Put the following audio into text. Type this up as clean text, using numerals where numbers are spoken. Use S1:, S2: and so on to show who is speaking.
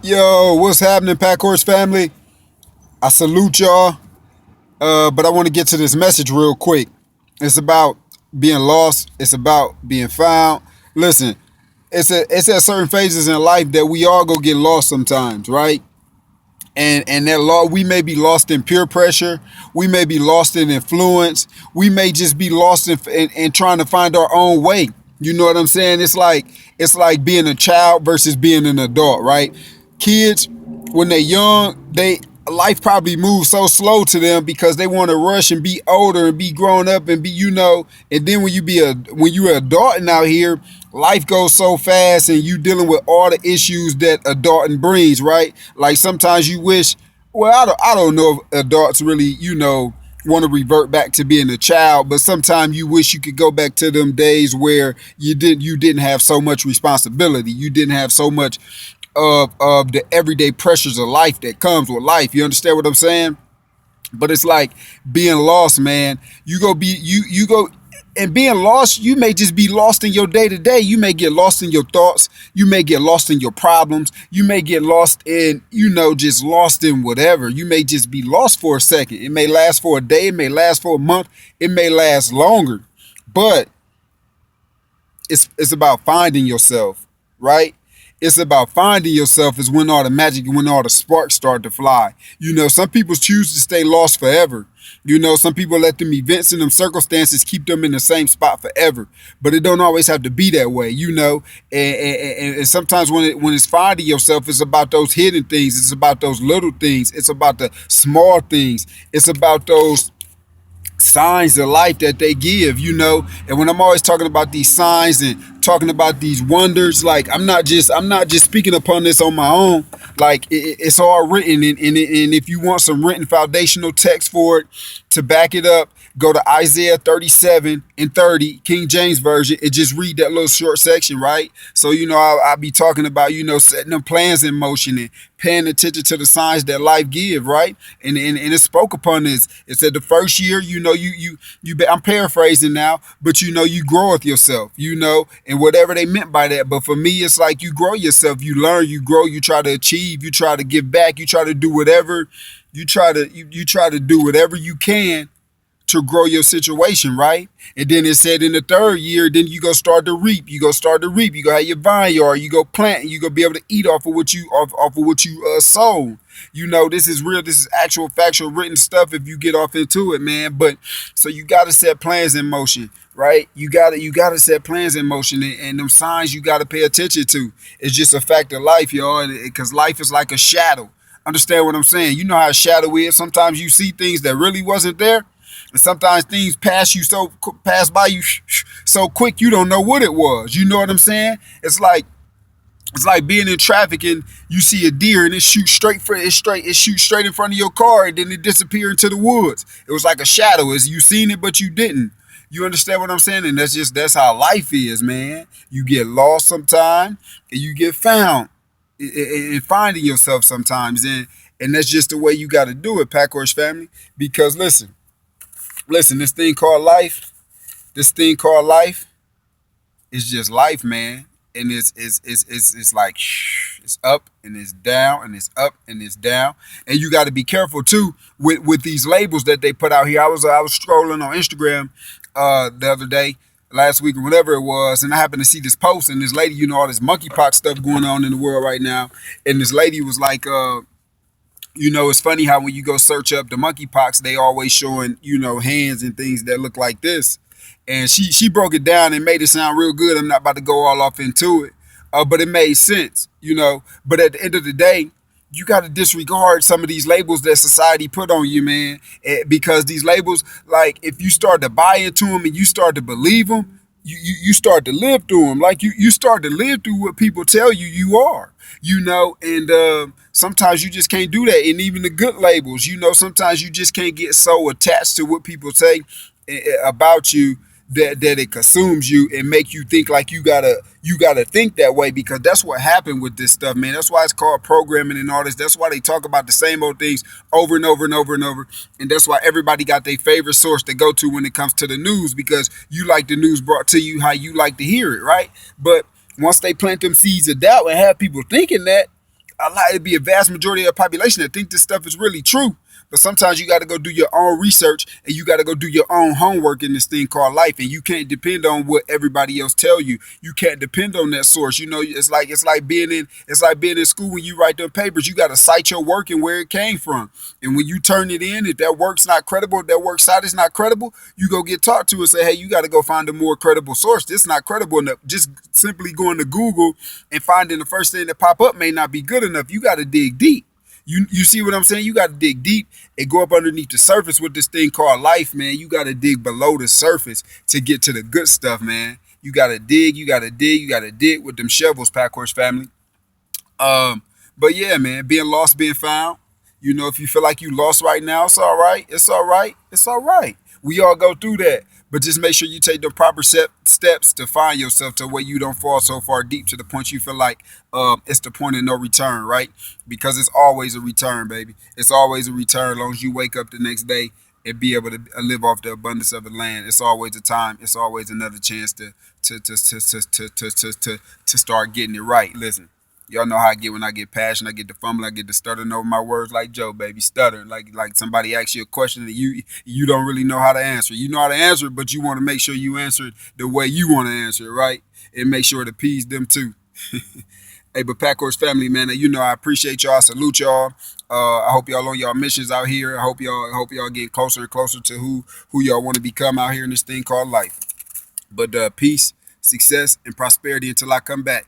S1: Yo, what's happening, Pack Horse family? I salute y'all. But I want to get to this message real quick. It's about being lost. It's about being found. Listen, it's at certain phases in life that we all go get lost sometimes, right? And that law, we may be lost in peer pressure. We may be lost in influence. We may just be lost in trying to find our own way. You know what I'm saying? It's like being a child versus being an adult, right? Kids, when they're young, they life probably moves so slow to them because they want to rush and be older and be grown up and be, and then when you're an adult out here, life goes so fast and you dealing with all the issues that adulting brings, right? Like sometimes you wish, well, I don't know if adults really, want to revert back to being a child, but sometimes you wish you could go back to them days where you didn't have so much responsibility. You didn't have so much of the everyday pressures of life that comes with life. You understand what I'm saying? But it's like being lost, man. You go and being lost, you may just be lost in your day to day. You may get lost in your thoughts. You may get lost in your problems. You may get lost in, just lost in whatever. You may just be lost for a second. It may last for a day. It may last for a month. It may last longer. But it's about finding yourself, right? It's about finding yourself is when all the magic and when all the sparks start to fly. Some people choose to stay lost forever. Some people let them events and them circumstances keep them in the same spot forever. But it don't always have to be that way, And sometimes when it's finding yourself, it's about those hidden things. It's about those little things. It's about the small things. It's about those signs of life that they give, and when I'm always talking about these signs and talking about these wonders, like I'm not just speaking upon this on my own. Like it's all written, and if you want some written foundational text for it to back it up, go to Isaiah 37:30, King James Version, and just read that little short section, right? So I'll be talking about setting them plans in motion and paying attention to the signs that life give, right? And it spoke upon this. It said the first year, I'm paraphrasing now, but you grow with yourself, and whatever they meant by that. But for me, it's like you grow yourself, you learn, you grow, you try to achieve, you try to give back, you try to do whatever, you try to do whatever you can to grow your situation, right? And then it said in the third year, then you go start to reap. You go start to reap. You go have your vineyard. You go plant. And you go be able to eat off of what you sown. This is real. This is actual factual written stuff. If you get off into it, man. But so you got to set plans in motion, right? You gotta set plans in motion, and them signs you got to pay attention to. It's just a fact of life, y'all. Because life is like a shadow. Understand what I'm saying? You know how a shadow is. Sometimes you see things that really wasn't there. And sometimes things pass by you so quick you don't know what it was. You know what I'm saying? It's like being in traffic and you see a deer and it shoots straight in front of your car and then it disappears into the woods. It was like a shadow. As you seen it, but you didn't. You understand what I'm saying? And that's how life is, man. You get lost sometimes and you get found in finding yourself sometimes. And that's just the way you got to do it, Packhorse family. Because listen, this thing called life is just life, man. And it's like it's up and it's down and it's up and it's down. And you got to be careful too with these labels that they put out here. I was scrolling on Instagram the other day, last week or whatever it was, and I happened to see this post, and this lady, all this monkeypox stuff going on in the world right now, and this lady was like, it's funny how when you go search up the monkeypox, they always showing, hands and things that look like this. And she broke it down and made it sound real good. I'm not about to go all off into it, but it made sense. But at the end of the day, you got to disregard some of these labels that society put on you, man, because these labels, like if you start to buy into them and you start to believe them, you start to live through them. Like you start to live through what people tell you are, and sometimes you just can't do that. And even the good labels, sometimes you just can't get so attached to what people say about you that it consumes you and make you think like you gotta think that way, because that's what happened with this stuff, man. That's why it's called programming and all this. That's why they talk about the same old things over and over and over and over. And that's why everybody got their favorite source to go to when it comes to the news, because you like the news brought to you how you like to hear it, right? But once they plant them seeds of doubt and have people thinking that, it'd be a vast majority of the population that think this stuff is really true. But sometimes you got to go do your own research and you got to go do your own homework in this thing called life. And you can't depend on what everybody else tell you. You can't depend on that source. You know, it's like being in school when you write them papers. You got to cite your work and where it came from. And when you turn it in, if that work's not credible, if that work site is not credible, you go get talked to and say, hey, you got to go find a more credible source. This is not credible enough. Just simply going to Google and finding the first thing that pop up may not be good enough. You got to dig deep. You see what I'm saying? You got to dig deep and go up underneath the surface with this thing called life, man. You got to dig below the surface to get to the good stuff, man. You got to dig, you got to dig, you got to dig with them shovels, Pack Horse family. But yeah, man, being lost, being found. You know, if you feel like you lost right now, it's all right. It's all right. It's all right. We all go through that. But just make sure you take the proper steps to find yourself to where you don't fall so far deep to the point you feel like it's the point of no return, right? Because it's always a return, baby. It's always a return as long as you wake up the next day and be able to live off the abundance of the land. It's always a time. It's always another chance to start getting it right. Listen, y'all know how I get when I get passionate. I get the fumbling. I get the stuttering over my words like Joe, baby, stuttering. Like somebody asks you a question that you don't really know how to answer. You know how to answer it, but you want to make sure you answer it the way you want to answer it, right? And make sure it appease them too. Hey, but Pack Horse family, man, you know I appreciate y'all. I salute y'all. I hope y'all on y'all missions out here. I hope y'all getting closer and closer to who y'all want to become out here in this thing called life. But peace, success, and prosperity until I come back.